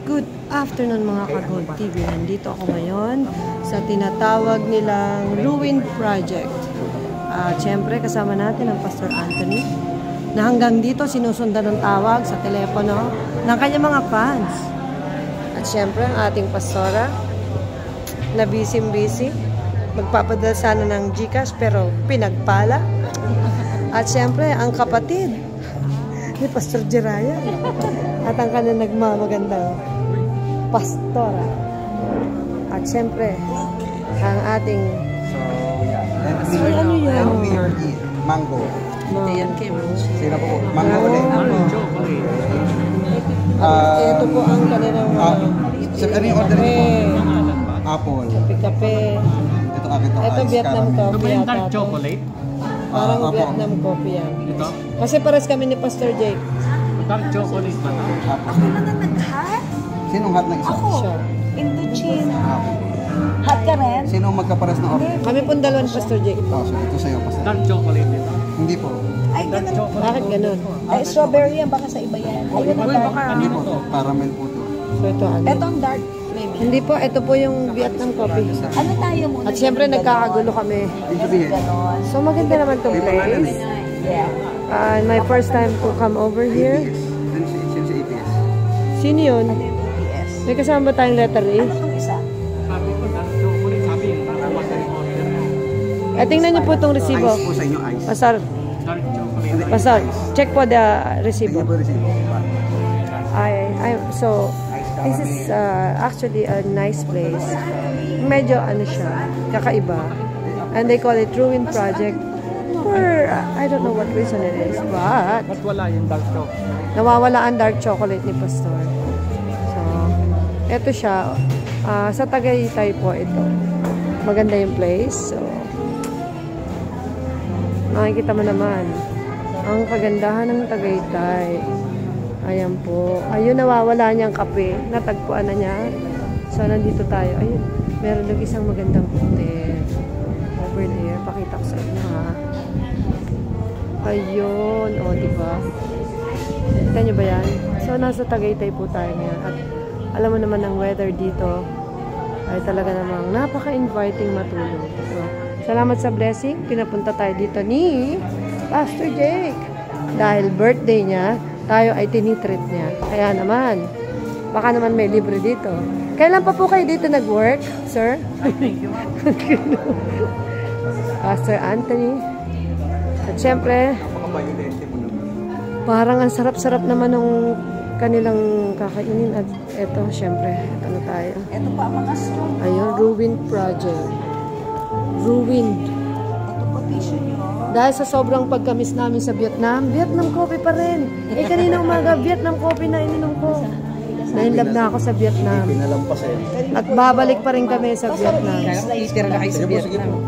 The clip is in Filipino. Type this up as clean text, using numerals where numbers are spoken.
Good afternoon mga ka-Gold TV. Nandito ako ngayon sa tinatawag nilang Ruin Project. At syempre kasama natin ang Pastor Anthony na hanggang dito sinusundan ng tawag sa telepono ng kanyang mga fans. At syempre ang ating pastora na busy-busy. Magpapadala sana ng GCash pero pinagpala. At syempre ang kapatid ni Pastor Jiraya at ang kanyang nagmamagandang pastora. At syempre, ang ating ano yan? Let me eat mango. Sino po? Mango ulit. Ito po ang kanilang ano yung order niyo po? Apple. kape. Ito akin to. Ito Vietnam coffee yata. Dark chocolate? Parang Vietnam coffee yan. Ito? Kasi pares kami ni Pastor Jake. Dark chocolate ba na? Ako na nag-hot? Sinong hot na isa? Ako. Siya. Indochina. Hot ka rin? Sinong magkapares na order? Kami pong dalawa ni Pastor Jake. Oh, so ito sa'yo. Dark chocolate ito? Hindi po. Ay, ganun. Bakit ganun? Ay, strawberry yan. Baka sa iba yan. Ay, ganun baka. Hindi po. Caramel po to. So ito ano? Etong dark, maybe. Hindi po, ito po yung Vietnam coffee. Ano tayo muna? At syempre nagkakagulo kami. Ibig sabihin. Ganon. So maganda naman itong place. Yeah. My first time to come over here. Since APS. Sino yun? Yes. May kasama ba tayong letter A? Ano itong isa? Sabi ko, dark chocolate. Sabi, para magaling order. Tingnan niyo po itong resibo. Ice po sa inyo, ice. Pastor, Dark chocolate. Pastor, check po the Sige resibo. po resibo. So, this is actually a nice place. Medyo ano siya, kakaiba. And they call it Ruin Project. For, I don't know what reason it is, but Ba't wala yung dark chocolate? nawawala ang dark chocolate ni Pastor. So, eto siya. Sa Tagaytay po ito. Maganda yung place. So, makikita mo naman ang kagandahan ng Tagaytay. Ayan po. Ayun, nawawala niyang kape. Natagpuan na niya. So, nandito tayo. Ayun, meron doon isang magandang hotel. Over there. Pakita ko sa inyo, ha. Ayun. O, diba? Kita niyo ba yan? So, nasa Tagaytay po tayo ngayon. At alam mo naman ang weather dito ay talaga namang napaka-inviting matulog. So, salamat sa blessing. Pinapunta tayo dito ni Pastor Jake. Dahil birthday niya, tayo ay tinitreat niya. Kaya naman, baka naman may libre dito. Kailan pa po kayo dito nag-work, sir? Thank you. Pastor Anthony. At syempre, parang ang sarap-sarap naman ng kanilang kakainin. At eto, syempre, ito na tayo. Ito pa ang mga straw. Ayun, Ruin Project. Ruined. Ito po tissue nyo. Dahil sa sobrang pagkamis namin sa Vietnam, Vietnam coffee pa rin. Kanina umaga, Vietnam coffee na ininom ko. Nainlove na ako sa Vietnam. Pinalampas eh. At babalik pa rin kami sa Vietnam. Itira na kayo sa Vietnam.